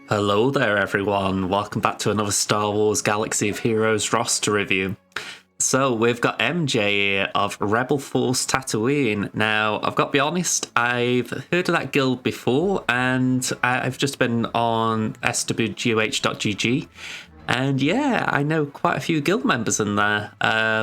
Hello there everyone, welcome back to another Star Wars Galaxy of Heroes roster review. So we've got MJ here of Rebel Force Tatooine. Now, I've got to be honest, I've heard of that guild before and I've just been on SWGOH.gg and yeah, I know quite a few guild members in there.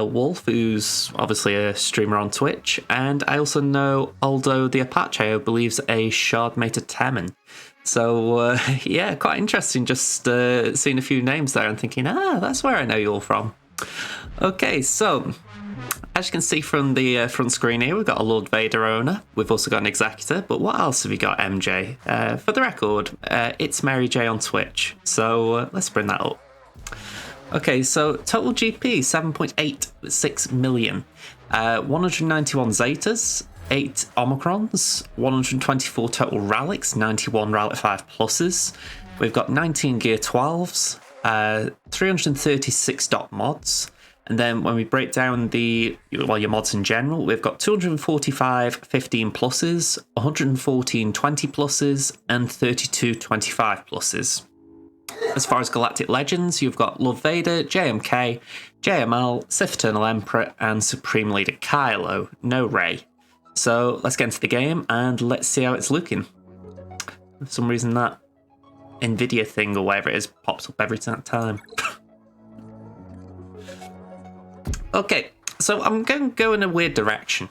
Wolf, who's obviously a streamer on Twitch, and I also know Aldo the Apache, who believes a shard-mated Temin. So, yeah, quite interesting just seeing a few names there and thinking, that's where I know you all from. Okay, so, as you can see from the front screen here, we've got a Lord Vader owner. We've also got an Executor, but what else have we got, MJ? For the record, it's Mary J on Twitch, so let's bring that up. Okay, so total GP, 7.86 million. 191 Zetas, 8 Omicrons, 124 total Relics, 91 Relic 5 pluses. We've got 19 Gear 12s, 336 dot mods. And then when we break down your mods in general, we've got 245 15 pluses, 114 20 pluses, and 32 25 pluses. As far as Galactic Legends, you've got Lord Vader, JMK, JML, Sith Eternal Emperor, and Supreme Leader Kylo, no Rey. So let's get into the game and let's see how it's looking. For some reason that Nvidia thing or whatever it is pops up every time. Okay, so I'm going to go in a weird direction.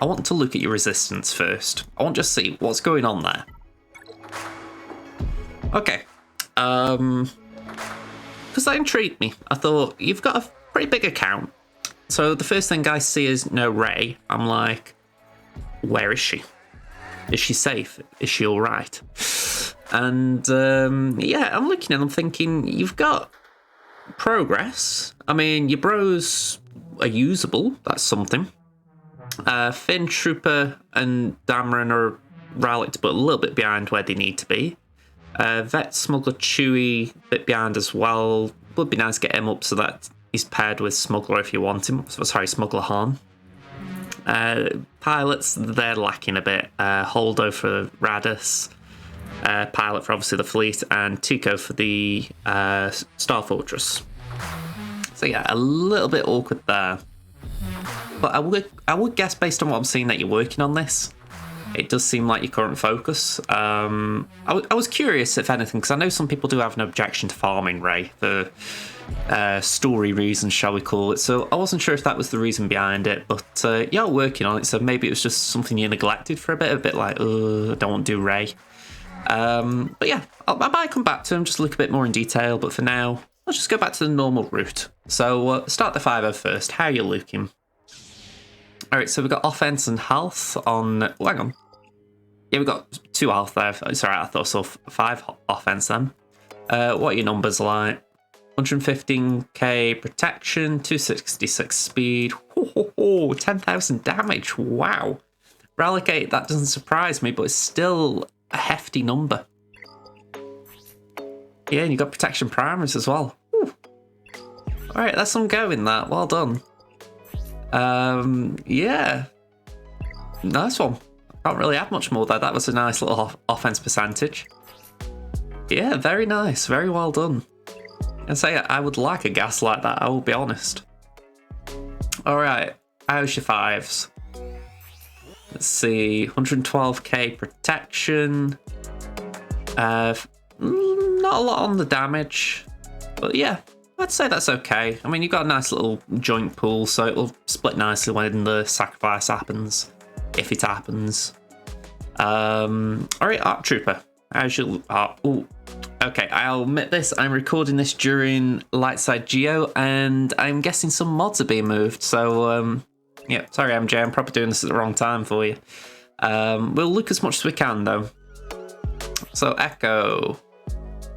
I want to look at your resistance first. I want to just see what's going on there. Okay. Because that intrigued me. I thought, you've got a pretty big account. So the first thing I see is no Rey. I'm like, where is she? Is she safe? Is she all right? And yeah, I'm looking and I'm thinking, you've got progress. I mean, your bros are usable. That's something. Finn, Trooper, and Dameron are relic, but a little bit behind where they need to be. Vet, Smuggler, Chewie, a bit behind as well. Would be nice to get him up so that he's paired with Smuggler if you want him. Sorry, Smuggler Han. Pilots, they're lacking a bit. Holdo for Radis, Pilot for obviously the fleet, and Tico for the Star Fortress. So yeah, a little bit awkward there. But I would guess based on what I'm seeing that you're working on this. It does seem like your current focus. I was curious, if anything, because I know some people do have an objection to farming Rey for story reasons, shall we call it. So I wasn't sure if that was the reason behind it, but you're working on it, so maybe it was just something you neglected for a bit like, I don't want to do Rey. But yeah, I might come back to him, just look a bit more in detail, but for now, let's just go back to the normal route. So start the 5-0 first. How are you looking? Alright, so we've got offense and health on... Oh, hang on. Yeah, we've got 2 health there. Sorry, I thought I saw 5 offense then. What are your numbers like? 115k protection, 266 speed, 10,000 damage, wow. Relic 8, that doesn't surprise me, but it's still a hefty number. Yeah, and you've got protection primers as well. Alright, that's some going that, well done. Yeah, nice one. Can't really add much more there. That was a nice little offense percentage. Yeah, very nice, very well done. And say I would like a gas like that, I will be honest. Alright, how's your 5s? Let's see, 112k protection. Not a lot on the damage, but yeah, I'd say that's okay. I mean, you've got a nice little joint pool, so it'll split nicely when the sacrifice happens, if it happens. Alright, Arc Trooper. How's your... Okay, I'll admit this, I'm recording this during Lightside Geo, and I'm guessing some mods are being moved, so, yeah, sorry MJ, I'm probably doing this at the wrong time for you. We'll look as much as we can, though. So, Echo.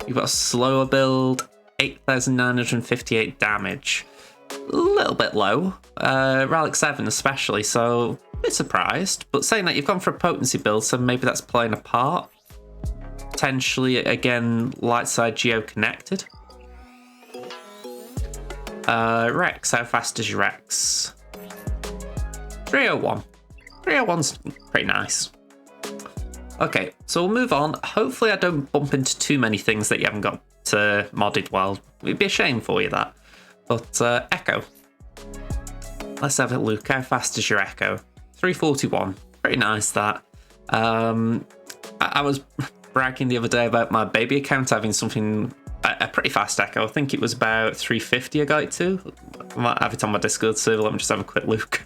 You've got a slower build, 8,958 damage. A little bit low. Relic 7 especially, so a bit surprised. But saying that, you've gone for a potency build, so maybe that's playing a part. Potentially, again, Lightside Geo connected. Rex, how fast is your Rex? 301. 301's pretty nice. Okay, so we'll move on. Hopefully I don't bump into too many things that you haven't got modded well. It'd be a shame for you, that. But Echo. Let's have a look. How fast is your Echo? 341. Pretty nice, that. I was bragging the other day about my baby account having something, a pretty fast Echo. I think it was about 350 I got it to. I might have it on my Discord server. Let me just have a quick look.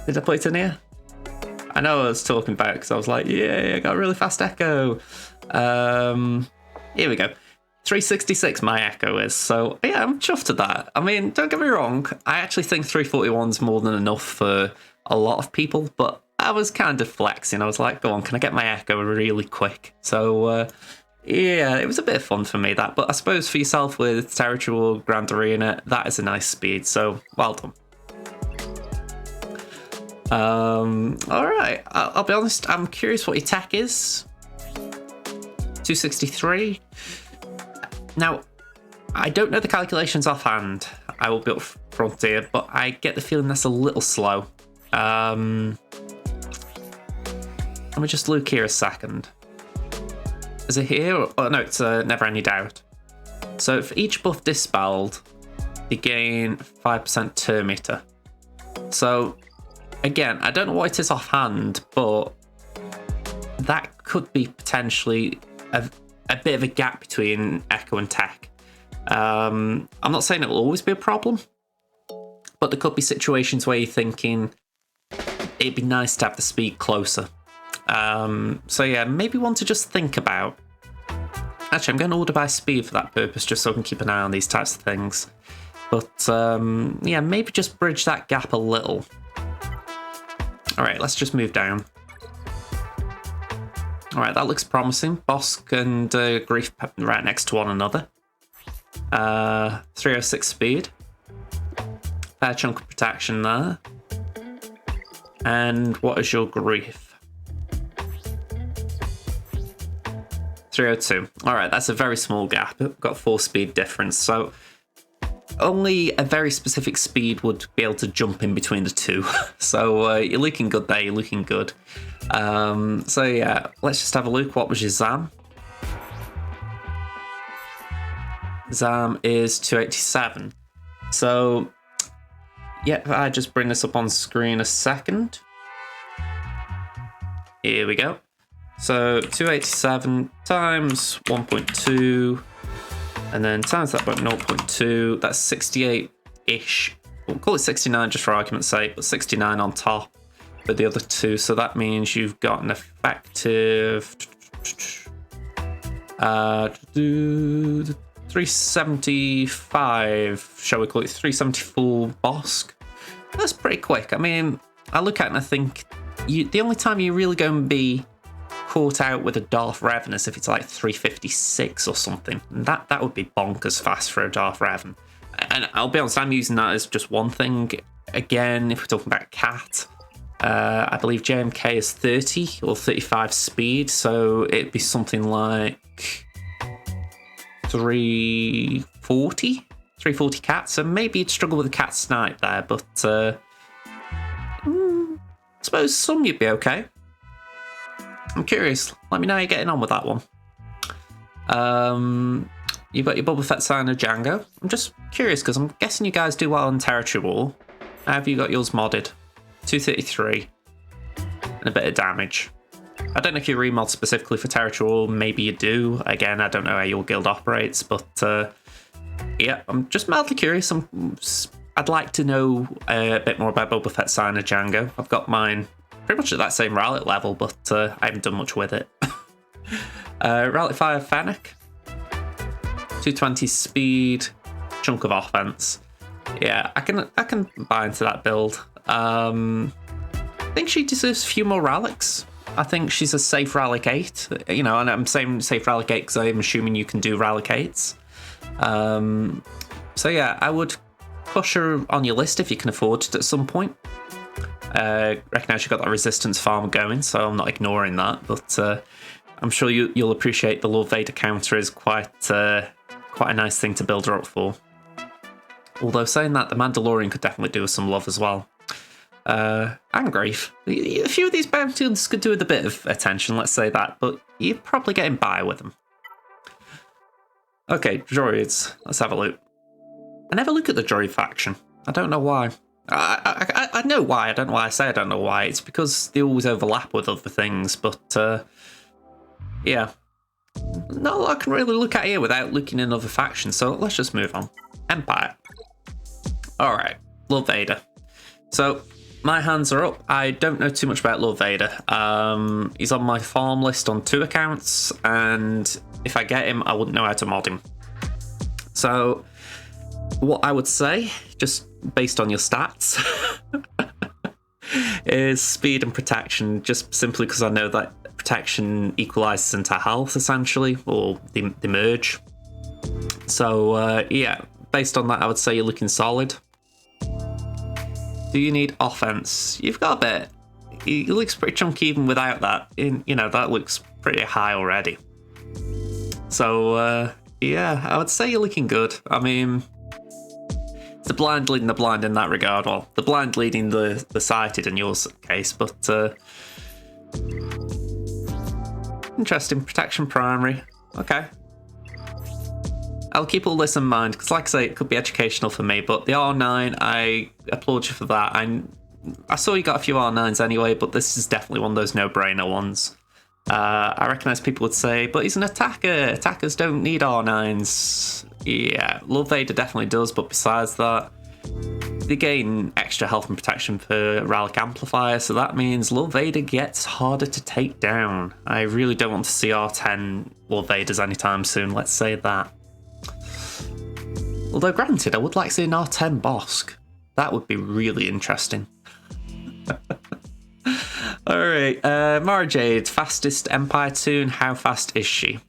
Did I put it in here? I know I was talking about it because I was like, yeah, I got a really fast Echo. Here we go. 366 my Echo is. So yeah, I'm chuffed at that. I mean, don't get me wrong. I actually think 341's more than enough for a lot of people, but I was kind of flexing. I was like, go on, can I get my Echo really quick? So yeah, it was a bit of fun for me, that. But I suppose for yourself with Territory or Grand Arena, that is a nice speed. So well done. All right, I'll be honest, I'm curious what your tech is. 263. Now, I don't know the calculations offhand. I will be up front here, but I get the feeling that's a little slow. Let me just look here a second. Is it here? Oh no, it's Never Any Doubt. So for each buff dispelled, you gain 5% turn meter. So again, I don't know what it is offhand, but that could be potentially a bit of a gap between Echo and Tech. I'm not saying it will always be a problem, but there could be situations where you're thinking it'd be nice to have the speed closer. So yeah, maybe one to just think about. Actually, I'm going to order by speed for that purpose, just so I can keep an eye on these types of things. But yeah, maybe just bridge that gap a little. All right, let's just move down. All right, that looks promising. Bosk and Grief right next to one another. 306 speed. Fair chunk of protection there. And what is your Grief? 302. All right, that's a very small gap. We've got 4 speed difference, so only a very specific speed would be able to jump in between the two. So you're looking good there, you're looking good. So yeah, let's just have a look. What was your Zam? Zam is 287. So yeah, if I just bring this up on screen a second. Here we go. So 287 times 1.2, and then times that by 0.2, that's 68-ish. We'll call it 69 just for argument's sake, but 69 on top for the other two. So that means you've got an effective 375, shall we call it 374 Bosk. That's pretty quick. I mean, I look at it and I think the only time you're really going to be caught out with a Darth Revan is if it's like 356 or something. And that would be bonkers fast for a Darth Revan. And I'll be honest, I'm using that as just one thing. Again, if we're talking about Cat, I believe JMK is 30 or 35 speed, so it'd be something like 340 Cat. So maybe you'd struggle with a Cat snipe there, but I suppose some you'd be okay. I'm curious. Let me know how you're getting on with that one. You've got your Boba Fett signer Django. I'm just curious because I'm guessing you guys do well in Territory War. How have you got yours modded? 233 and a bit of damage. I don't know if you remod specifically for Territory War. Maybe you do. Again, I don't know how your guild operates, but yeah, I'm just mildly curious. I'd like to know a bit more about Boba Fett signer Django. I've got mine pretty much at that same Rowlet level, but I haven't done much with it. Rowlet Fire Fennec, 220 speed, chunk of offense. Yeah, I can buy into that build. I think she deserves a few more relics. I think she's a safe relic 8, you know, and I'm saying safe relic 8 because I'm assuming you can do relic 8s. So yeah, I would push her on your list if you can afford it at some point. Recognise you've got that resistance farm going, so I'm not ignoring that, but I'm sure you'll appreciate the Lord Vader counter is quite a nice thing to build her up for. Although saying that, the Mandalorian could definitely do with some love as well. and grief. A few of these bounties could do with a bit of attention, let's say that, but you're probably getting by with them. Okay, droids. Let's have a look. I never look at the droid faction. I don't know why. I know why. I don't know why I say I don't know why. It's because they always overlap with other things, but yeah. Not a lot I can really look at here without looking in other factions, so let's just move on. Empire. Alright, Lord Vader. So, my hands are up. I don't know too much about Lord Vader. He's on my farm list on 2 accounts, and if I get him, I wouldn't know how to mod him. So, what I would say, just based on your stats, is speed and protection, just simply because I know that protection equalizes into health, essentially, or they merge. So, yeah, based on that, I would say you're looking solid. Do you need offense? You've got a bit. He looks pretty chunky even without that. You know, that looks pretty high already. So, yeah, I would say you're looking good. I mean, the blind leading the blind in that regard. Well, the blind leading the sighted in your case, but interesting. Protection primary. Okay. I'll keep all this in mind, because like I say, it could be educational for me, but the R9, I applaud you for that. I saw you got a few R9s anyway, but this is definitely one of those no-brainer ones. I recognise people would say, but he's an attacker. Attackers don't need R9s. Yeah, Lord Vader definitely does, but besides that, they gain extra health and protection per relic amplifier, so that means Lord Vader gets harder to take down. I really don't want to see R10 Lord Vaders anytime soon, let's say that. Although granted, I would like to see an R10 Bosk. That would be really interesting. Alright, Mara Jade, fastest Empire Toon. How fast is she?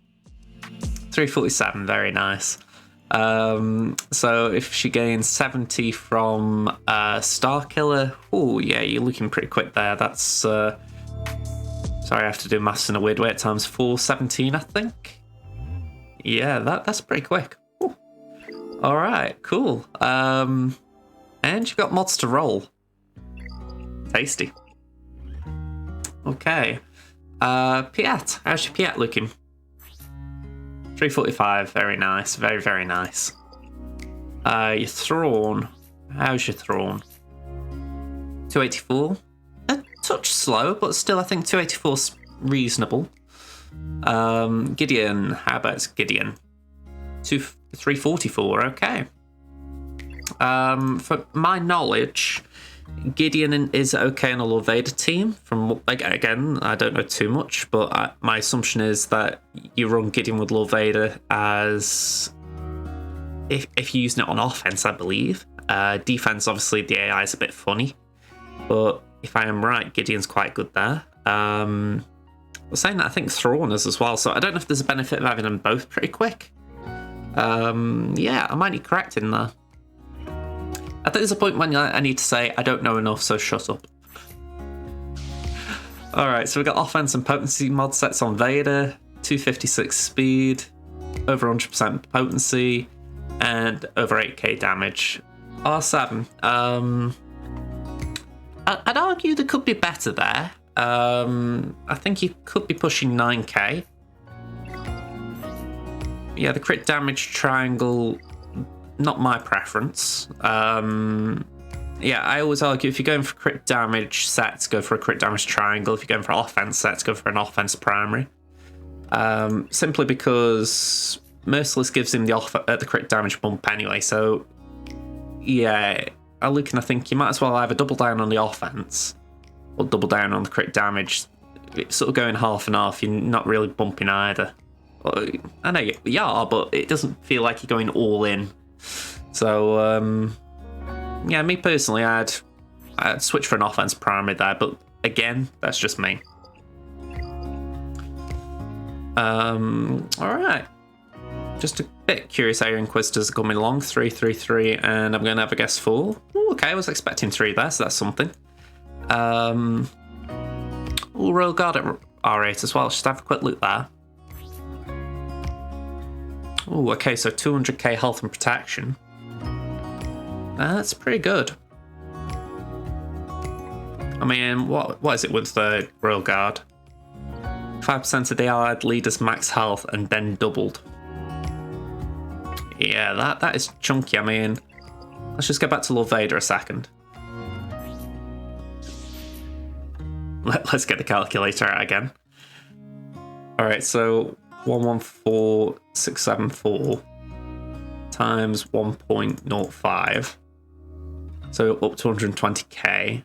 347, very nice. So if she gains 70 from Starkiller, oh yeah, you're looking pretty quick there. That's sorry, I have to do maths in a weird way at times. 417, I think. Yeah, that's pretty quick. All right, cool. And you've got mods to roll. Tasty. Okay. Piat, how's your Piat looking? 345, very nice, very, very nice. Your Thrawn, how's your Thrawn? 284, a touch slow, but still I think 284's reasonable. Gideon, how about Gideon? 344, okay. For my knowledge, Gideon is okay on a Lord Vader team. From again, I don't know too much, but my assumption is that you run Gideon with Lord Vader as if you're using it on offense, I believe. Defense, obviously, the AI is a bit funny, but if I am right, Gideon's quite good there. I was saying that I think Thrawn is as well, so I don't know if there's a benefit of having them both pretty quick. Yeah, I might need correcting there. I think there's a point when I need to say, I don't know enough, so shut up. Alright, so we've got offense and potency mod sets on Vader, 256 speed, over 100% potency, and over 8k damage. R7, I'd argue there could be better there. I think you could be pushing 9k. Yeah, the crit damage triangle, not my preference. Yeah, I always argue if you're going for crit damage sets, go for a crit damage triangle. If you're going for offense sets, go for an offense primary. Simply because Merciless gives him the crit damage bump anyway. So, yeah, I look and I think you might as well either double down on the offense or double down on the crit damage. It's sort of going half and half. You're not really bumping either. I know you are, but it doesn't feel like you're going all in. So, yeah, me personally, I'd switch for an offense primary there, but again, that's just me. Alright. Just a bit curious how your Inquisitors are coming along. 333, and I'm going to have a guess 4. Ooh, okay, I was expecting 3 there, so that's something. Royal Guard at R8 as well. Just have a quick look there. Oh, okay, so 200k health and protection. That's pretty good. I mean, what is it with the Royal Guard? 5% of the allied leader's max health and then doubled. Yeah, that is chunky. I mean, let's just go back to Lord Vader a second. Let's get the calculator out again. Alright, so 114674 times 1.05. So up to 120k.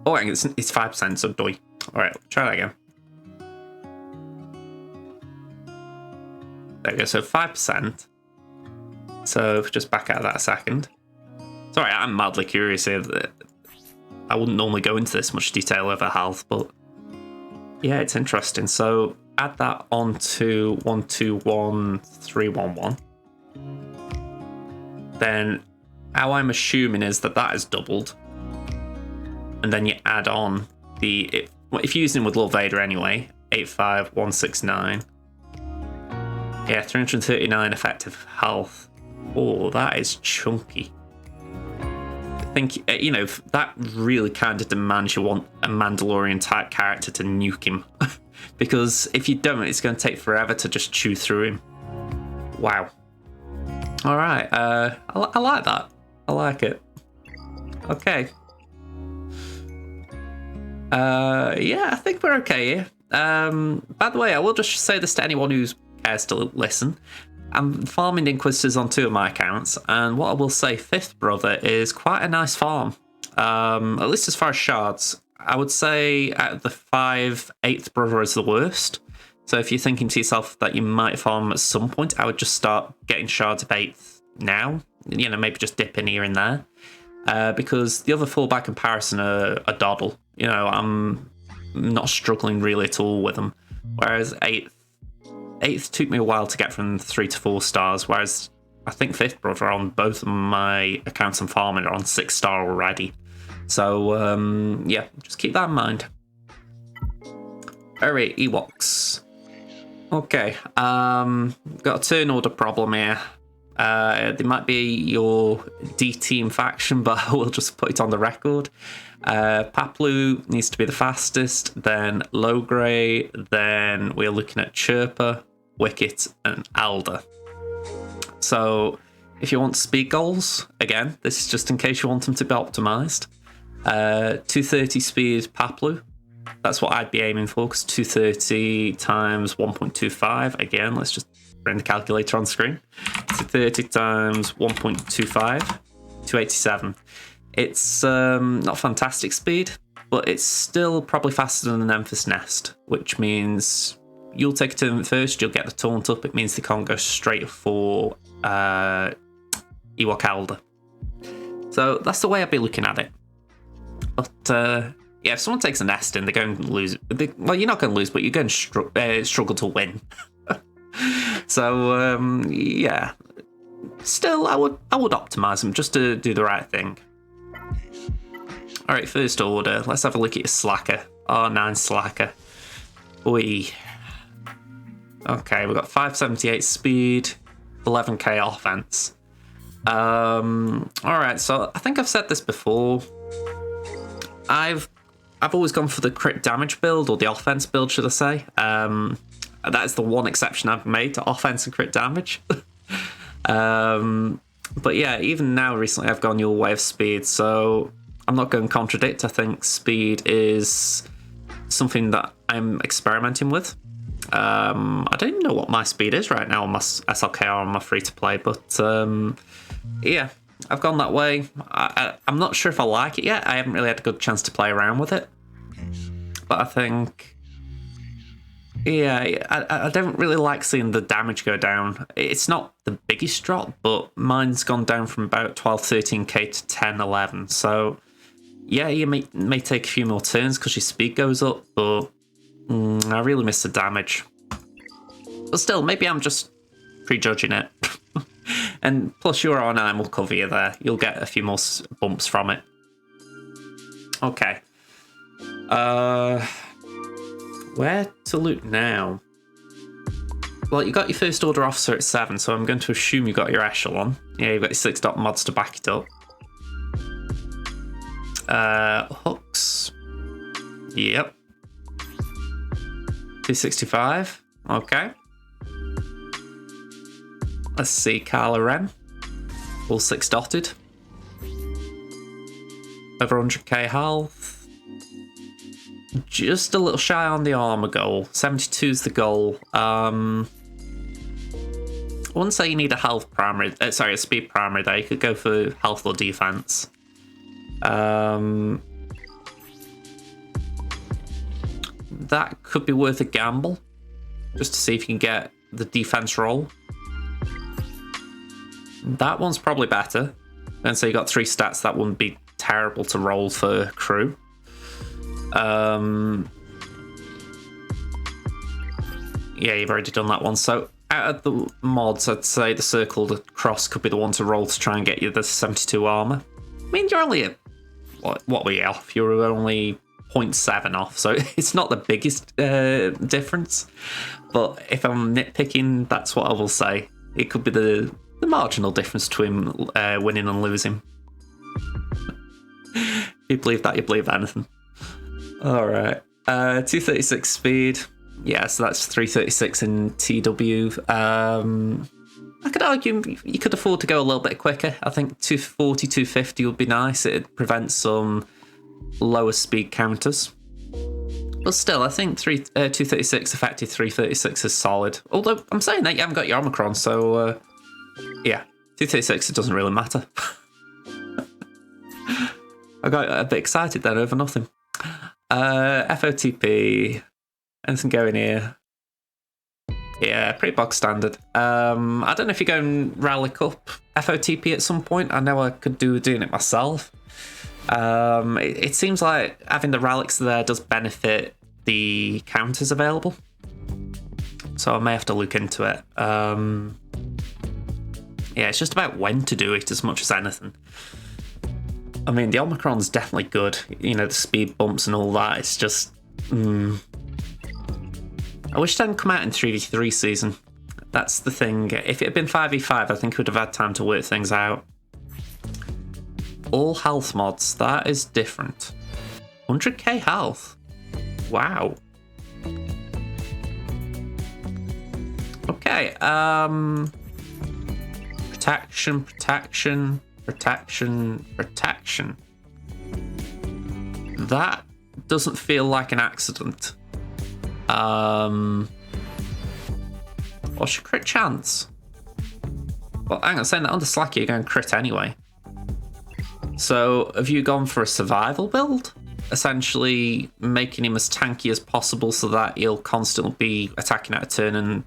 Oh, it's 5%, so doy. Alright, try that again. There we go, so 5%. So just back out of that a second. Sorry, I'm mildly curious here. I wouldn't normally go into this much detail over health, but yeah, it's interesting. So add that on to 121311. Then how I'm assuming is that is doubled. And then you add on if you're using it with Lord Vader anyway, 85169. Yeah, 339 effective health. Oh, that is chunky. I think, you know, that really kind of demands you want a Mandalorian type character to nuke him. Because if you don't, it's going to take forever to just chew through him. Wow. All right, I like that. I like it. Okay. Yeah, I think we're okay here. By the way, I will just say this to anyone who cares to listen. I'm farming Inquisitors on 2 of my accounts, and what I will say, Fifth Brother is quite a nice farm. At least as far as shards. I would say out of the 5, 8th Brother is the worst. So if you're thinking to yourself that you might farm at some point, I would just start getting shards of 8th now. You know, maybe just dip in here and there. Because the other 4 by comparison are doddle. You know, I'm not struggling really at all with them. Whereas 8th took me a while to get from 3 to 4 stars, whereas I think 5th Brother on both of my accounts and farming are on 6 star already. So, yeah, just keep that in mind. Alright, Ewoks. Okay, got a turn order problem here. They might be your D-team faction, but we'll just put it on the record. Paplu needs to be the fastest, then Logray, then we're looking at Chirpa, Wicket, and Alder. So if you want speed goals, again, this is just in case you want them to be optimized. 230 speed Paplu, that's what I'd be aiming for, because 230 times 1.25, again, let's just bring the calculator on screen. 230 times 1.25, 287. It's not fantastic speed, but it's still probably faster than an Emphas Nest, which means you'll take a turn first, you'll get the taunt up. It means they can't go straight for Ewok Alder. So that's the way I'd be looking at it. But yeah, if someone takes a nest in, they're going to lose. Well, you're not going to lose, but you're going to struggle to win. So yeah, still I would optimize them just to do the right thing. All right, first order. Let's have a look at your slacker. R9 slacker. Oi. Okay, we've got 578 speed, 11k offense. All right, so I think I've said this before. I've always gone for the crit damage build, or the offense build, should I say? That is the one exception I've made to offense and crit damage. But yeah, even now recently I've gone your way of speed, so I'm not going to contradict. I think speed is something that I'm experimenting with. I don't even know what my speed is right now on my SLK or on my free-to-play, but yeah, I've gone that way. I'm not sure if I like it yet. I haven't really had a good chance to play around with it. But I think, yeah, I don't really like seeing the damage go down. It's not the biggest drop, but mine's gone down from about 12, 13k to 10, 11. So yeah, you may take a few more turns because your speed goes up, but I really miss the damage. But still, maybe I'm just prejudging it. And plus your R9 will cover you there. You'll get a few more bumps from it. Okay. Where to loot now? Well, you got your first order officer at 7, so I'm going to assume you got your echelon. Yeah, you've got your 6 dot mods to back it up. Hooks. Yep. 265. Okay. Let's see, Kylo Ren. All 6 dotted. Over 100k health. Just a little shy on the armor goal. 72 is the goal. I wouldn't say you need a health primary. Sorry, a speed primary there. You could go for health or defense. That could be worth a gamble, just to see if you can get the defense roll. That one's probably better. And so you got 3 stats that wouldn't be terrible to roll for crew. Yeah, you've already done that one. So out of the mods, I'd say the circle, the cross could be the one to roll to try and get you the 72 armor. I mean, you're only at, what were you off? You're only 0.7 off, so it's not the biggest difference. But if I'm nitpicking, that's what I will say. It could be the marginal difference between winning and losing. If you believe that, you believe anything. Alright. 236 speed. Yeah, so that's 336 in TW. I could argue you could afford to go a little bit quicker. I think 240, 250 would be nice. It prevents some lower speed counters. But still, I think 236 effective 336 is solid. Although, I'm saying that you haven't got your Omicron, so yeah, 236, it doesn't really matter. I got a bit excited then over nothing. FOTP, anything going here? Yeah, pretty bog standard. I don't know if you're going Relic up FOTP at some point. I know I could do doing it myself. It seems like having the relics there does benefit the counters available. So I may have to look into it. Yeah, it's just about when to do it as much as anything. I mean, the Omicron's definitely good. You know, the speed bumps and all that. It's just... I wish it hadn't come out in 3v3 season. That's the thing. If it had been 5v5, I think it would have had time to work things out. All health mods, that is different. 100k health. Wow. Okay, protection, protection, protection, protection. That doesn't feel like an accident. What's your crit chance? Well, hang on, saying that under Slacky, you're going crit anyway. So, have you gone for a survival build? Essentially making him as tanky as possible so that he'll constantly be attacking out of turn and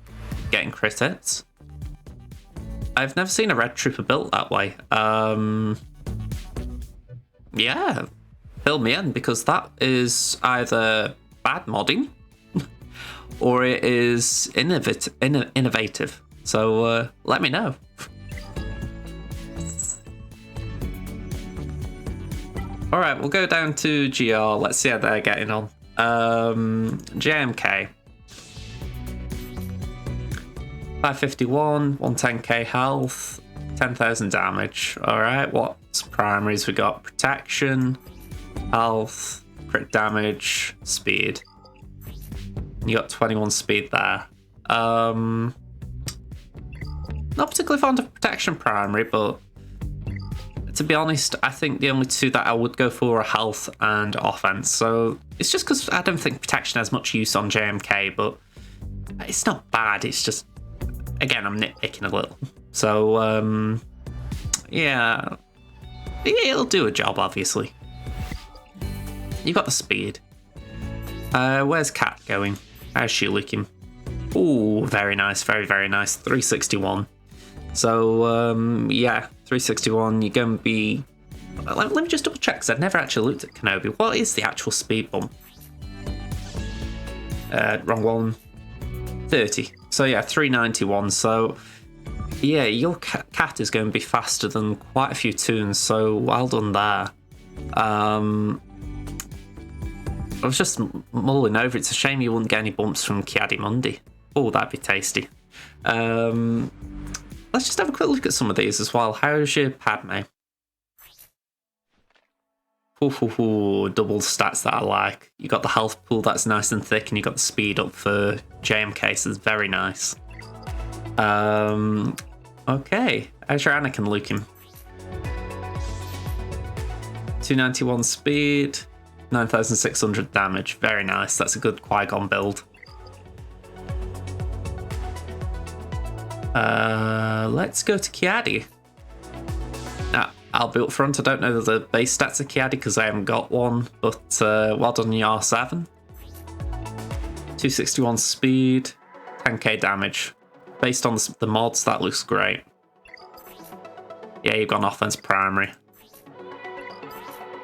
getting crit hits? I've never seen a Red Trooper built that way. Yeah, fill me in, because that is either bad modding or it is innovative. So let me know. All right, we'll go down to GR. Let's see how they're getting on. JMK. 551, 110k health, 10,000 damage. All right, what's primaries? We got protection, health, crit damage, speed. You got 21 speed there. Not particularly fond of protection primary, but to be honest, I think the only two that I would go for are health and offense. So it's just because I don't think protection has much use on JMK, but it's not bad. It's just, again, I'm nitpicking a little. So yeah, it'll do a job, obviously. You got the speed. Where's Cat going? How's she looking? Ooh, very nice, very, very nice. 361. So, yeah, 361, you're going to be... Let me just double check, because I've never actually looked at Kenobi. What is the actual speed bump? Wrong one. 30. So, yeah, 391. So, yeah, your Cat is going to be faster than quite a few tunes, so well done there. I was just mulling over. It's a shame you wouldn't get any bumps from Kiadi-Mundi. Oh, that'd be tasty. Let's just have a quick look at some of these as well. How's your Padme? Double stats that I like. You got the health pool that's nice and thick, and you got the speed up for JMK, so it's very nice. Okay, how's your Anakin looking? 291 speed, 9,600 damage. Very nice. That's a good Qui-Gon build. Let's go to Kiadi. Now, I'll be up front. I don't know the base stats of Kiadi because I haven't got one, but well done, R7. 261 speed, 10k damage. Based on the mods, that looks great. Yeah, you've got an offense primary.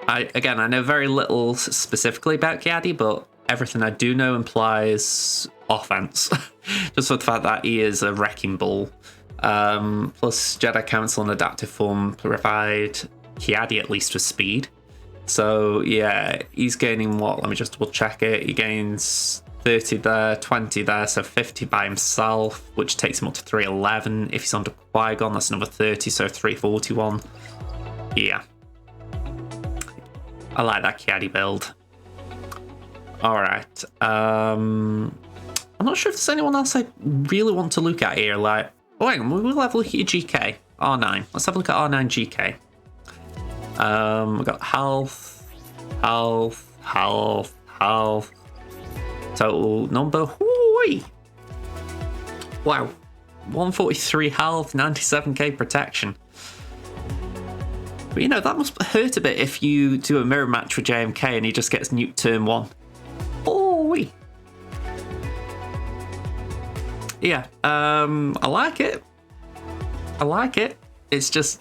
I know very little specifically about Kiadi, but everything I do know implies offense. Just for the fact that he is a wrecking ball. Plus Jedi Council and adaptive form provide Kiadi at least with speed. So yeah, he's gaining what? Let me just double check it. He gains 30 there, 20 there, so 50 by himself, which takes him up to 311. If he's under Qui-Gon, that's another 30, so 341. Yeah. I like that Kiadi build. Alright. I'm not sure if there's anyone else I really want to look at here. Like, oh, hang on, we'll have a look at your GK. R9. Let's have a look at R9 GK. We've got health. Total number. Whoo-wee. Wow. 143 health, 97k protection. But you know, that must hurt a bit if you do a mirror match with JMK and he just gets nuked turn 1. Oh-wee. Yeah, I like it. It's just,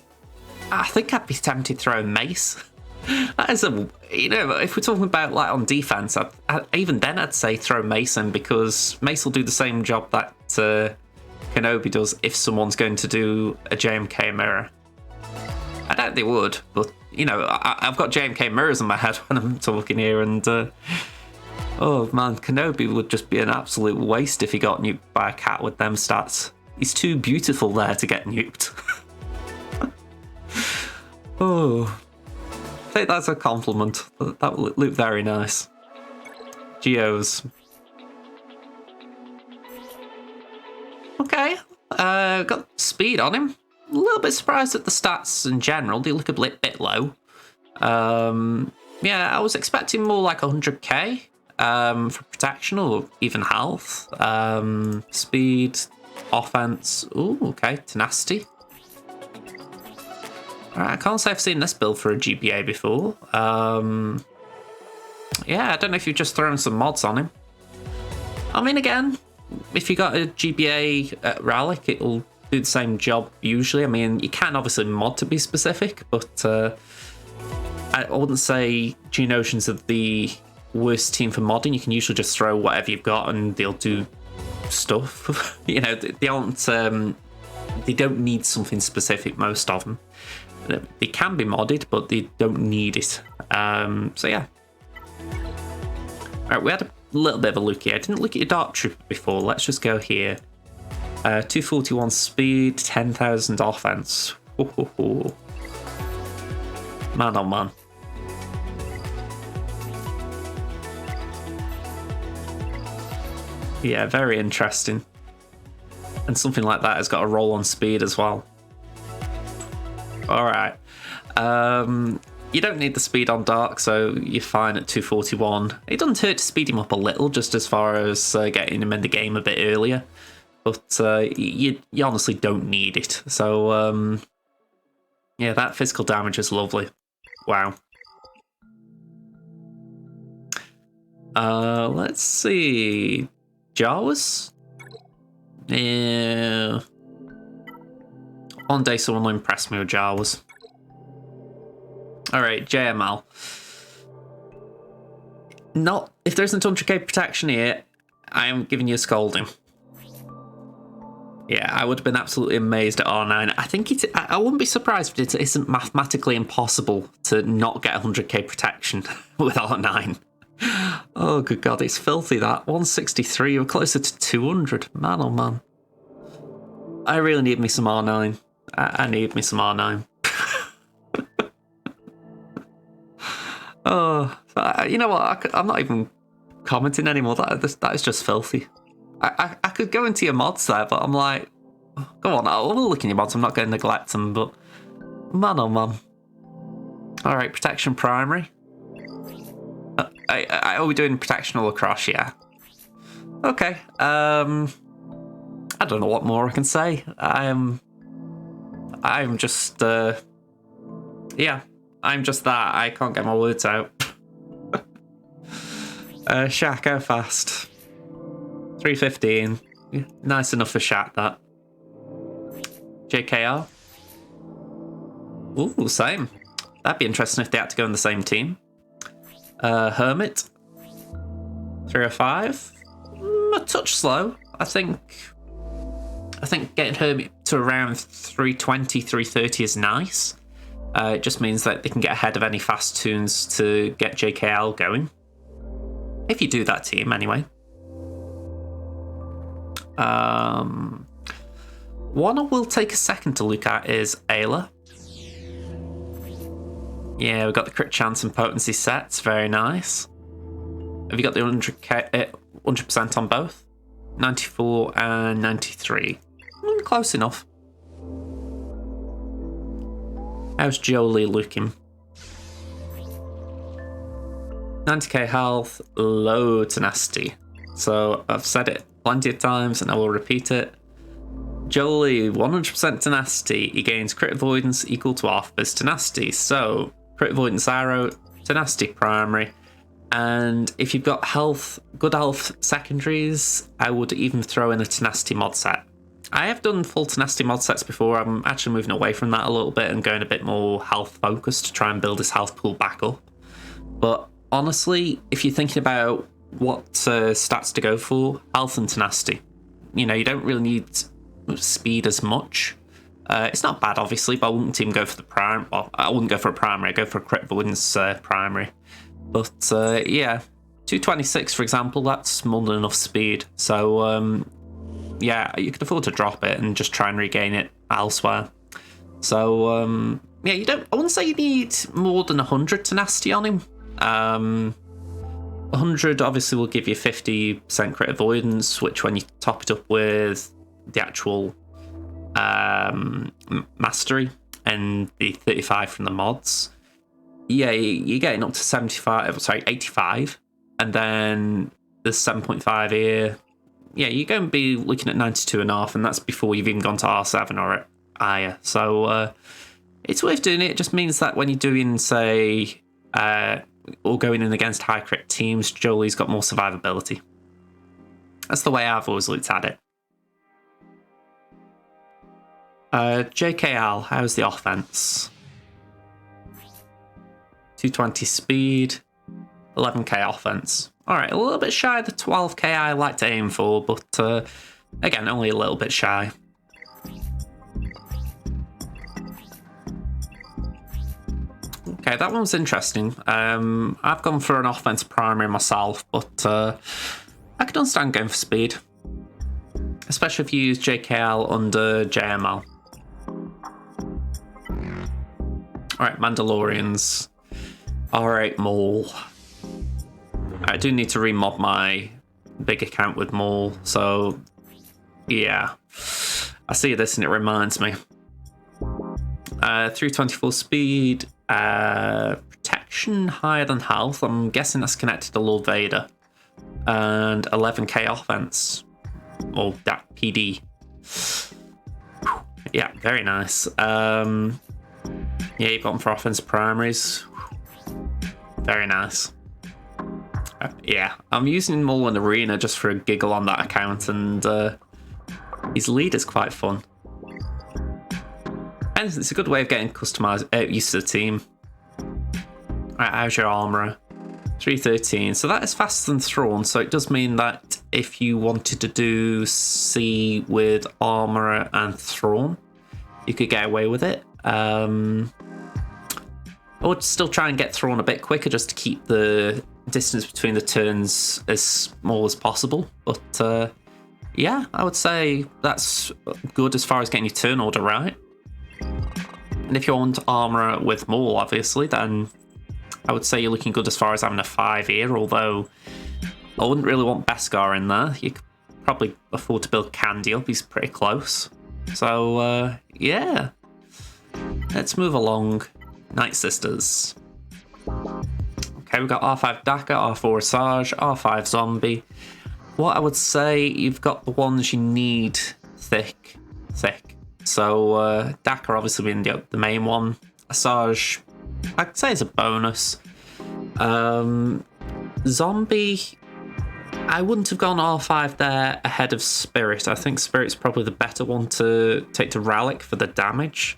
I think I'd be tempted to throw a mace. That is you know, if we're talking about like on defense, even then I'd say throw mace in, because mace will do the same job that Kenobi does if someone's going to do a JMK mirror. I doubt they would, but you know, I've got JMK mirrors in my head when I'm talking here, and oh man, Kenobi would just be an absolute waste if he got nuked by a cat with them stats. He's too beautiful there to get nuked. Oh, I think that's a compliment. That would look very nice. Geos. Okay, got speed on him. A little bit surprised at the stats in general. They look a bit low. Yeah, I was expecting more like 100k for protection or even health. Speed, offense. Ooh, okay, tenacity. Alright, I can't say I've seen this build for a GBA before. Yeah, I don't know if you've just thrown some mods on him. I mean, again, if you got a GBA at Relic, it'll do the same job usually. I mean, you can obviously mod to be specific, but I wouldn't say Geonosians are the worst team for modding. You can usually just throw whatever you've got and they'll do stuff. You know, they don't need something specific, most of them. They can be modded, but they don't need it. So yeah. Alright, we had a little bit of a look here. I didn't look at your Dark Trooper before. Let's just go here. 241 speed, 10,000 offense. Man, oh man. Yeah, very interesting. And something like that has got a roll on speed as well. Alright. You don't need the speed on Dark, so you're fine at 241. It doesn't hurt to speed him up a little, just as far as getting him in the game a bit earlier. But you honestly don't need it. So, yeah, that physical damage is lovely. Wow. Let's see. Jawas? Yeah. One day someone will impress me with Jawas. Alright, JML. Not, if there isn't 100k protection here, I am giving you a scolding. Yeah, I would have been absolutely amazed at R9. I think I wouldn't be surprised if it isn't mathematically impossible to not get 100k protection with R9. Oh, good God, it's filthy that. 163, you're closer to 200. Man, oh man. I really need me some R9. I need me some R9. Oh, you know what? I'm not even commenting anymore. That is just filthy. I could go into your mods there, but I'm like, go on, I'll look in your mods. I'm not going to neglect them, but man, oh man. All right, protection primary. Are we doing protection all across? Yeah. Okay. I don't know what more I can say. I'm just yeah. I'm just that. I can't get my words out. Shaq, how fast? 315. Yeah, nice enough for Shaq, that. JKR. Ooh, same. That'd be interesting if they had to go in the same team. Hermit. 305. A touch slow. I think getting Hermit to around 320, 330 is nice. It just means that they can get ahead of any fast tunes to get JKL going. If you do that team, anyway. One I will take a second to look at is Ayla. Yeah, we've got the crit chance and potency sets. Very nice. Have you got the 100% on both? 94 and 93. Close enough. How's Jolie looking? 90k health, low tenacity. So I've said it plenty of times and I will repeat it. Jolie, 100% tenacity. He gains crit avoidance equal to half his tenacity. So crit avoidance arrow, tenacity primary. And if you've got good health secondaries, I would even throw in a tenacity mod set. I have done full tenacity mod sets before. I'm actually moving away from that a little bit and going a bit more health focused to try and build this health pool back up. But honestly, if you're thinking about what stats to go for, health and tenacity. You know, you don't really need speed as much. It's not bad, obviously, but I wouldn't even go for the prime. Well, I wouldn't go for a primary. I'd go for a crit avoidance primary. But yeah, 226, for example, that's more than enough speed. So yeah, you could afford to drop it and just try and regain it elsewhere. So yeah, I wouldn't say you need more than 100 tenacity on him. 100 obviously will give you 50% crit avoidance, which when you top it up with the actual mastery and the 35 from the mods, yeah, you're getting up to 85, and then there's 7.5 here. Yeah, you're going to be looking at 92.5, and that's before you've even gone to R7 or higher. So it's worth doing it. It just means that when you're doing, say, or going in against high crit teams, Jolie's got more survivability. That's the way I've always looked at it. JKL, how's the offense? 220 speed, 11k offense. All right, a little bit shy of the 12k I like to aim for, but again, only a little bit shy. Okay, that one's interesting. I've gone for an offense primary myself, but I could understand going for speed, especially if you use JKL under JML. All right, Mandalorians. All right, Maul. I do need to remob my big account with Maul, so yeah. I see this and it reminds me. 324 speed, protection higher than health. I'm guessing that's connected to Lord Vader. And 11k offense. Or that PD. Yeah, very nice. Yeah, you've got them for offense primaries. Very nice. Yeah, I'm using Maul in Arena just for a giggle on that account, and his lead is quite fun. And it's a good way of getting customized, used to the team. Right, how's your armourer? 313. So that is faster than Thrawn, so it does mean that if you wanted to do C with armourer and Thrawn, you could get away with it. I would still try and get Thrawn a bit quicker just to keep the distance between the turns as small as possible. But yeah, I would say that's good as far as getting your turn order right. And if you want armourer with Maul, obviously, then I would say you're looking good as far as having a 5 here, although I wouldn't really want Beskar in there. You could probably afford to build Candy up, he's pretty close. So, yeah. Let's move along. Night Sisters. Okay, we've got R5 Daka, R4 Asajj, R5 Zombie. What I would say, you've got the ones you need thick. So, Daka obviously being the main one. Asajj, I'd say is a bonus. Zombie, I wouldn't have gone R5 there ahead of Spirit. I think Spirit's probably the better one to take to Relic for the damage.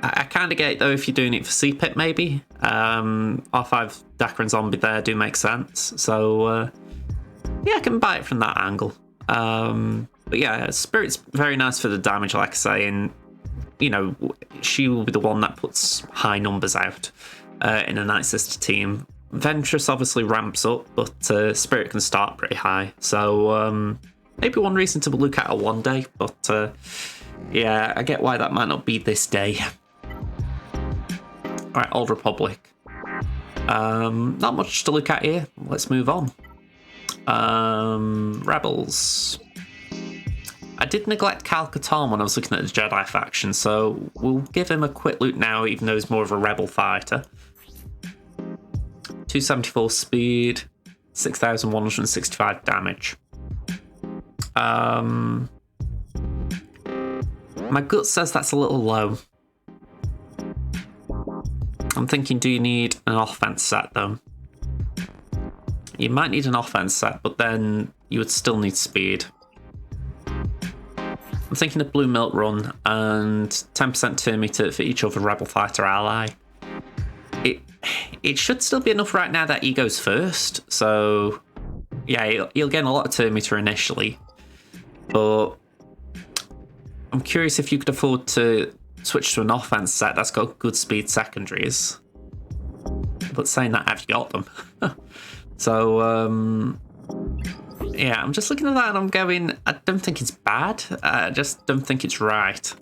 I kind of get it though if you're doing it for C-Pit maybe. R5 Daka and Zombie there do make sense. So, yeah, I can buy it from that angle. But yeah, Spirit's very nice for the damage, like I say, and you know, she will be the one that puts high numbers out in a Night Sister team. Ventress obviously ramps up, but Spirit can start pretty high. So maybe one reason to look at her one day, but yeah, I get why that might not be this day. Alright, Old Republic. Not much to look at here. Let's move on. Rebels. I did neglect Cal Katarn when I was looking at the Jedi faction, so we'll give him a quick look now, even though he's more of a rebel fighter. 274 speed, 6,165 damage. My gut says that's a little low. I'm thinking, do you need an offense set though? You might need an offense set, but then you would still need speed. I'm thinking of Blue Milk Run and 10% turn meter for each other Rebel Fighter ally. It should still be enough right now that he goes first, so yeah, he'll get a lot of turn meter initially. But I'm curious if you could afford to switch to an offense set that's got good speed secondaries. But saying that, have you got them? So, yeah, I'm just looking at that and I'm going, I don't think it's bad. I just don't think it's right.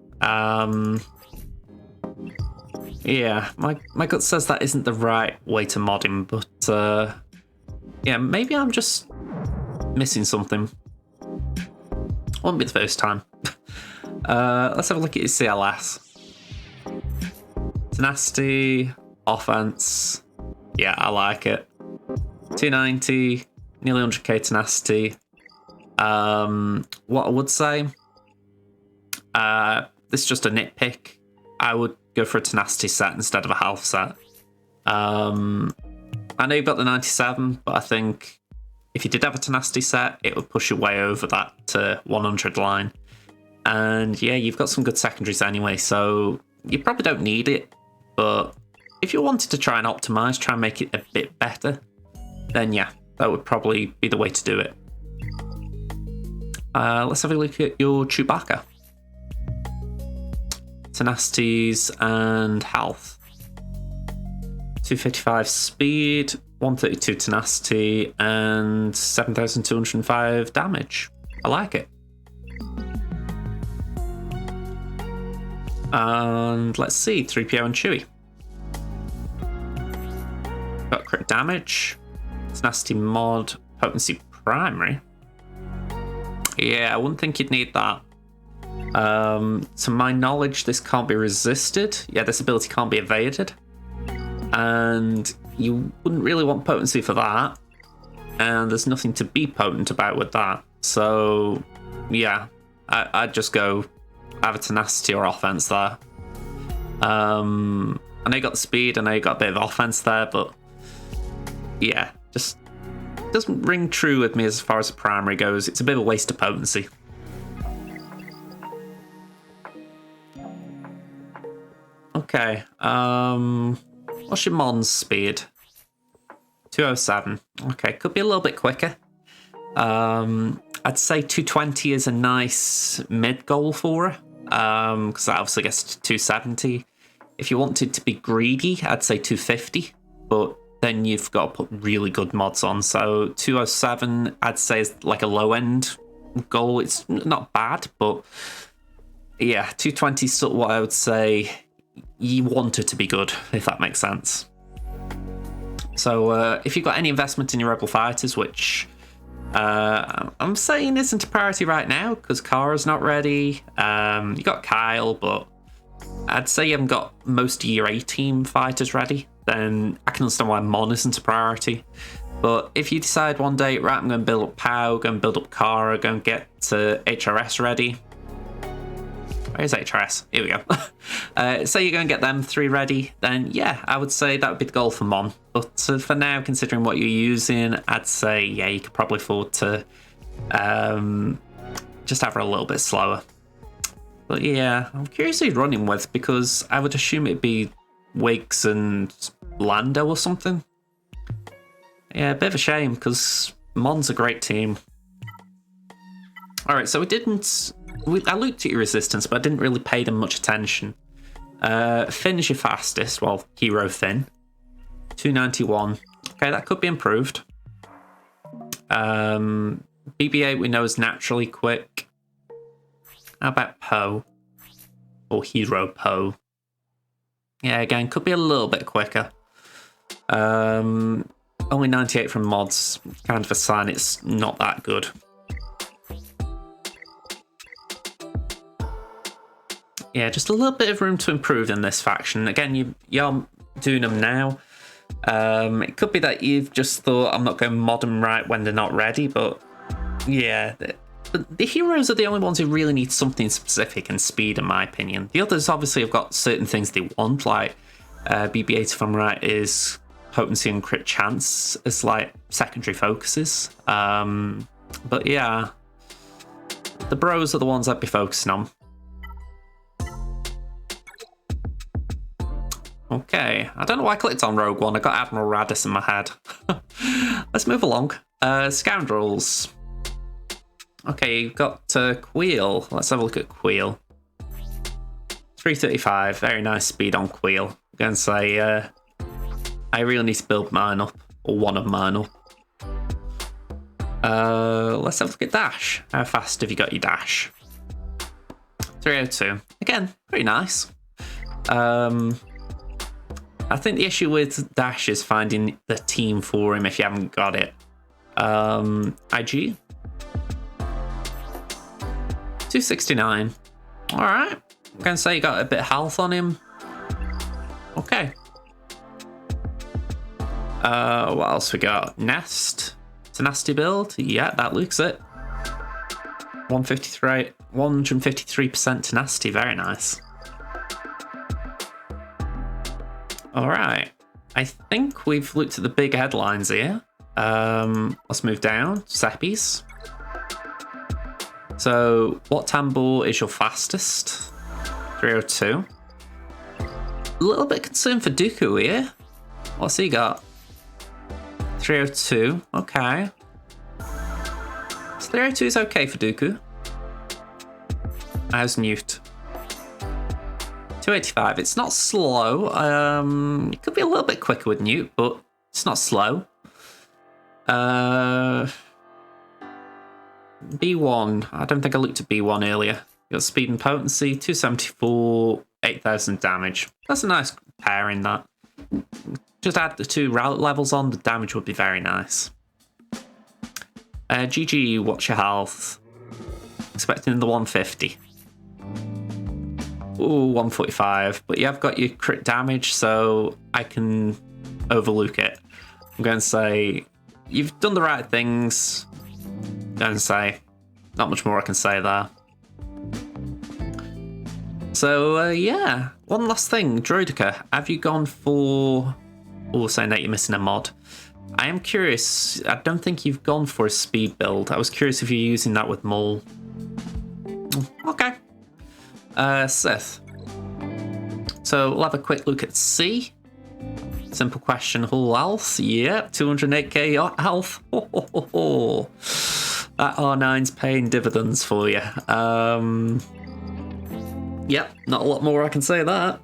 Yeah, my gut says that isn't the right way to mod him, but yeah, maybe I'm just missing something. Won't be the first time. Let's have a look at his CLS. Tenacity, offense. Yeah, I like it. 290, nearly 100k tenacity. What I would say, this is just a nitpick. I would go for a tenacity set instead of a health set. I know you've got the 97, but I think if you did have a tenacity set, it would push you way over that 100 line. And yeah, you've got some good secondaries anyway, so you probably don't need it. But if you wanted to try and optimize, try and make it a bit better, then yeah, that would probably be the way to do it. Let's have a look at your Chewbacca. Tenacities and health. 255 speed, 132 tenacity, and 7,205 damage. I like it. And let's see, 3PO and Chewie. Got crit damage, tenacity mod, potency primary. Yeah, I wouldn't think you'd need that. To my knowledge, this can't be resisted. Yeah, this ability can't be evaded. And you wouldn't really want potency for that. And there's nothing to be potent about with that. So, yeah, I'd just go either tenacity or offense there. I know you got the speed, I know you got a bit of offense there, but yeah, just doesn't ring true with me as far as the primary goes. It's a bit of a waste of potency. Okay, what's your Mon's speed? 207. Okay, could be a little bit quicker. I'd say 220 is a nice mid goal for her, because that obviously gets to 270. If you wanted to be greedy, I'd say 250, but then you've got to put really good mods on. So 207, I'd say, is like a low end goal. It's not bad, but yeah, 220 is sort of what I would say you want it to be good, if that makes sense. So if you've got any investment in your Rebel fighters, which I'm saying isn't a priority right now because Kara's not ready. You got Kyle, but I'd say you haven't got most of your A-team fighters ready. Then I can understand why Mon isn't a priority. But if you decide one day, right, I'm going to build up POW, going to build up Kara, going to get HRS ready. Where's HRS? Here we go. So you're going to get them 3 ready, then yeah, I would say that would be the goal for Mon. But for now, considering what you're using, I'd say, yeah, you could probably afford to just have her a little bit slower. But yeah, I'm curious who you're running with, because I would assume it'd be Wiggs and Lando or something. Yeah, a bit of a shame, because Mon's a great team. Alright, so I looked at your resistance, but I didn't really pay them much attention. Finn is your fastest, well, Hero Finn. 291. Okay, that could be improved. BB-8 we know is naturally quick. How about Poe? Or Hero Poe? Yeah, again, could be a little bit quicker. Only 98 from mods, kind of a sign it's not that good. Yeah, just a little bit of room to improve in this faction. Again, you're doing them now. It could be that you've just thought, I'm not going to mod them right when they're not ready, but yeah. The heroes are the only ones who really need something specific and speed, in my opinion. The others obviously have got certain things they want, like BB-8, if I'm right, is potency and crit chance as like secondary focuses. But yeah, the bros are the ones I'd be focusing on. Okay, I don't know why I clicked on Rogue One. I got Admiral Radis in my head. Let's move along. Scoundrels. Okay, you've got Queel. Let's have a look at Queel. 335, very nice speed on Queel. I'm going to say I really need to build mine up, or one of mine up. Let's have a look at Dash. How fast have you got your Dash? 302. Again, pretty nice. I think the issue with Dash is finding the team for him if you haven't got it. IG. 269. Alright. I'm going to say you got a bit of health on him. Okay. What else we got? Nest. It's a nasty build. Yeah, that looks it. 153% tenacity. Very nice. Alright. I think we've looked at the big headlines here. Let's move down. Seppies. So, what Tambor is your fastest? 302. A little bit concerned for Dooku here. What's he got? 302. Okay. So 302 is okay for Dooku. How's Newt? 285. It's not slow. It could be a little bit quicker with Newt, but it's not slow. B1. I don't think I looked at B1 earlier. You got speed and potency, 274, 8,000 damage. That's a nice pairing, that. Just add the 2 route levels on, the damage would be very nice. GG, what's your health? Expecting the 150. Ooh, 145. But you have got your crit damage, so I can overlook it. I'm going to say you've done the right things. Going to say not much more I can say there. So yeah, one last thing, Droidica, have you gone for... Oh, saying that you're missing a mod. I am curious, I don't think you've gone for a speed build. I was curious if you're using that with Maul. Okay. Sith. So we'll have a quick look at C. Simple question, hull health. Yep, 208k health. Ho, ho, ho, ho. That R9's paying dividends for you. Yep, not a lot more I can say that.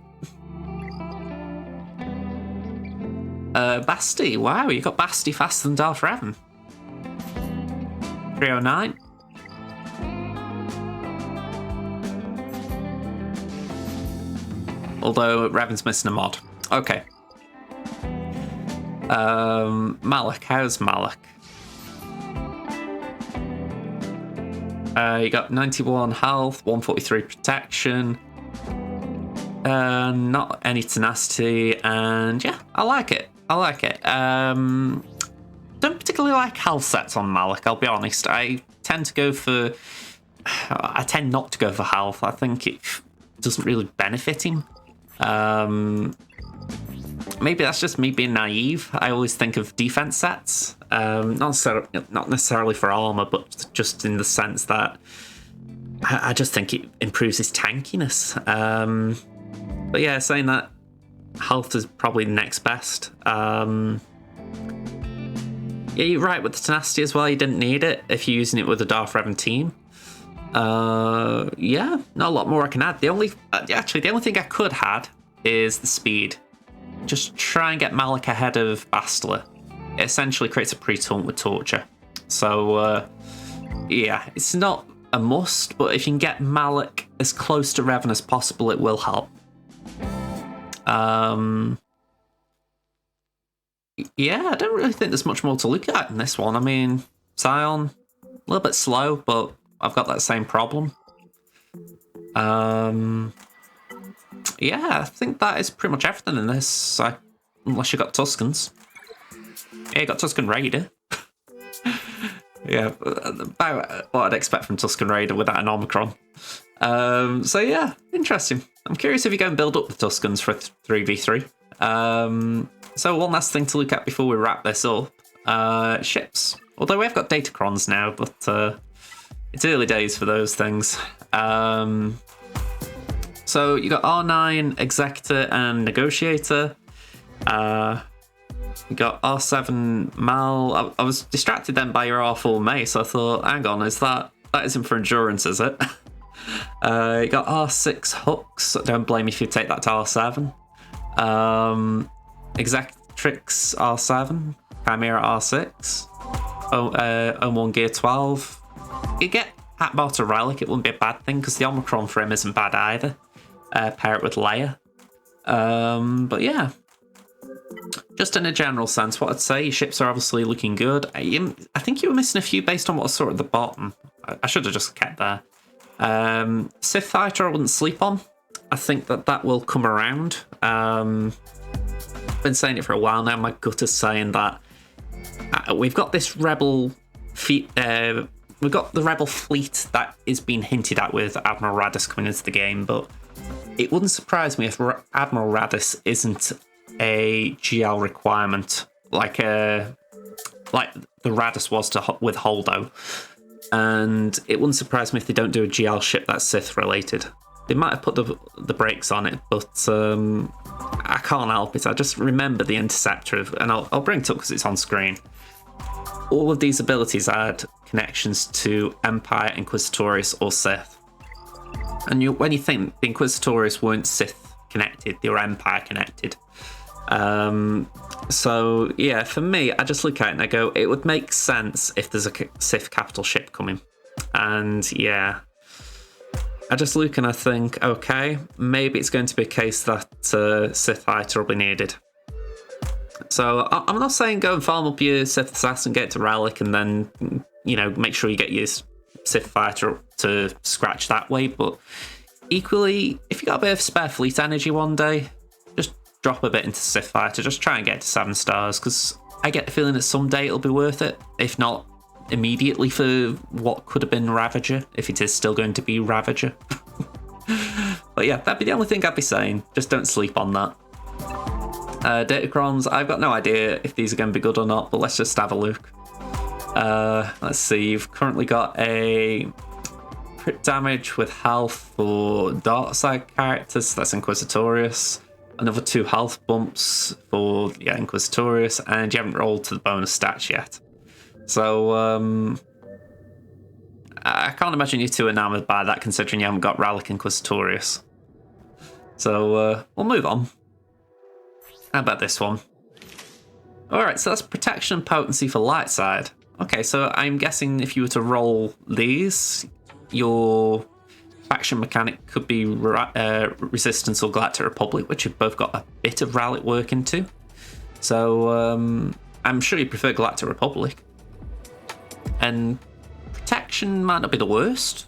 Basti, wow, you got Basti faster than Darth Revan. 309. although Revan's missing a mod. Okay. Malik, how's Malik? You got 91 health, 143 protection, not any tenacity, and yeah, I like it. Don't particularly like health sets on Malik, I'll be honest. I tend not to go for health. I think it doesn't really benefit him. Maybe that's just me being naive. I always think of defense sets, not necessarily for armor, but just in the sense that I just think it improves his tankiness. But yeah, saying that, health is probably next best. Yeah, you're right with the tenacity as well. You didn't need it if you're using it with a Darth Revan team. Yeah, not a lot more I can add. The only thing I could add is the speed. Just try and get Malik ahead of Bastila. It essentially creates a pre-taunt with Torture. So, yeah, it's not a must, but if you can get Malik as close to Revan as possible, it will help. Yeah, I don't really think there's much more to look at in this one. I mean, Sion, a little bit slow, but I've got that same problem. Yeah, I think that is pretty much everything in this, unless you got Tuskens. Yeah, you got Tusken Raider. Yeah, about what I'd expect from Tusken Raider without an Omicron. So yeah, interesting. I'm curious if you go and build up the Tuskens for 3v3. So one last thing to look at before we wrap this up. Ships. Although we've got Datacrons now, but it's early days for those things. So you got R9, Executor, and Negotiator. You got R7 Mal. I was distracted then by your R4 Mace, so I thought, hang on, that isn't for endurance, is it? You got R6 Hooks. Don't blame me if you take that to R7. Executrix R7. Chimera R6. O1 Gear 12. You get Atbar to Relic, it wouldn't be a bad thing, because the Omicron for him isn't bad either. Pair it with Leia. But yeah, just in a general sense, what I'd say, your ships are obviously looking good. I think you were missing a few based on what I saw at the bottom. I should have just kept there. Sith Fighter I wouldn't sleep on. I think that will come around. I've been saying it for a while now. My gut is saying that we've got this rebel we've got the rebel fleet that is being hinted at with Admiral Raddus coming into the game, but it wouldn't surprise me if Admiral Raddus isn't a GL requirement like the Raddus was with Holdo, and it wouldn't surprise me if they don't do a GL ship that's Sith related. They might have put the brakes on it, but I can't help it. I just remember the Interceptor, and I'll bring it up because it's on screen. All of these abilities add connections to Empire, Inquisitorius, or Sith. And when you think the Inquisitorius weren't Sith connected, they were Empire connected. So yeah, for me, I just look at it and I go, it would make sense if there's a Sith capital ship coming. And yeah, I just look and I think, okay, maybe it's going to be a case that Sith Fighter will be needed. So I'm not saying go and farm up your Sith Assassin, get it to Relic, and then, make sure you get your Sith Fighter to scratch that way. But equally, if you got a bit of spare fleet energy one day, just drop a bit into Sith Fighter. Just try and get it to 7 stars, because I get the feeling that someday it'll be worth it. If not immediately for what could have been Ravager, if it is still going to be Ravager. But yeah, that'd be the only thing I'd be saying. Just don't sleep on that. Datacrons, I've got no idea if these are going to be good or not, but let's just have a look. Let's see, you've currently got a crit damage with health for dark side characters, that's Inquisitorius. Another 2 health bumps for Inquisitorius, and you haven't rolled to the bonus stats yet. So I can't imagine you're too enamoured by that, considering you haven't got Relic Inquisitorius. So we'll move on. How about this one? Alright, so that's protection and potency for light side. Okay, so I'm guessing if you were to roll these, your faction mechanic could be Resistance or Galactic Republic, which have both got a bit of Rally work into. So I'm sure you prefer Galactic Republic. And Protection might not be the worst.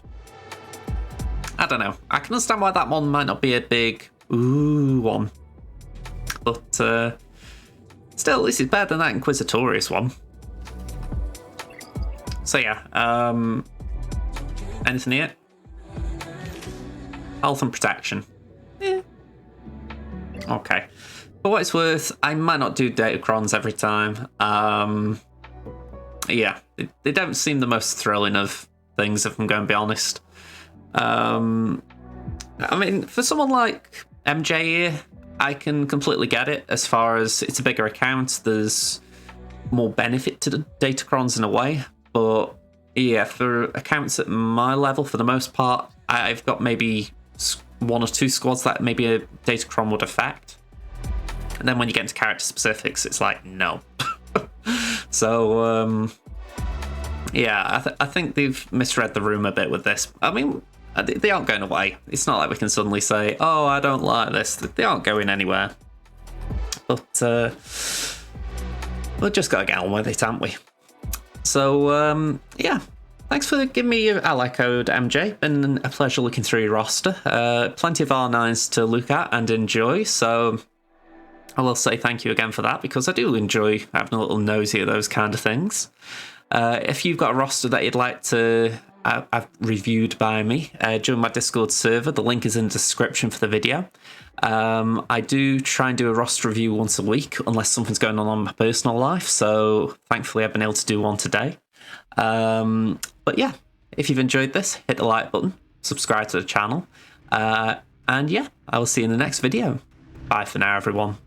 I don't know. I can understand why that one might not be a big ooh one. But still, this is better than that Inquisitorius one. So yeah, anything yet? Health and Protection. Yeah. Okay. For what it's worth, I might not do Datacrons every time. Yeah, they don't seem the most thrilling of things, if I'm going to be honest. I mean, for someone like MJ here, I can completely get it as far as it's a bigger account. There's more benefit to the Datacrons in a way. But yeah, for accounts at my level, for the most part, I've got maybe 1 or 2 squads that maybe a Datacron would affect. And then when you get into character specifics, it's like, no. So, yeah, I think they've misread the room a bit with this. I mean, they aren't going away. It's not like we can suddenly say, oh, I don't like this. They aren't going anywhere. But we've just got to get on with it, haven't we? So, yeah. Thanks for giving me your ally code, MJ. Been a pleasure looking through your roster. Plenty of R9s to look at and enjoy, so I will say thank you again for that, because I do enjoy having a little nosy at those kind of things. If you've got a roster that you'd like to have reviewed by me, join my Discord server. The link is in the description for the video. I do try and do a roster review once a week, unless something's going on in my personal life, so thankfully I've been able to do one today. But yeah, if you've enjoyed this, hit the like button, subscribe to the channel, and yeah, I will see you in the next video. Bye for now, everyone.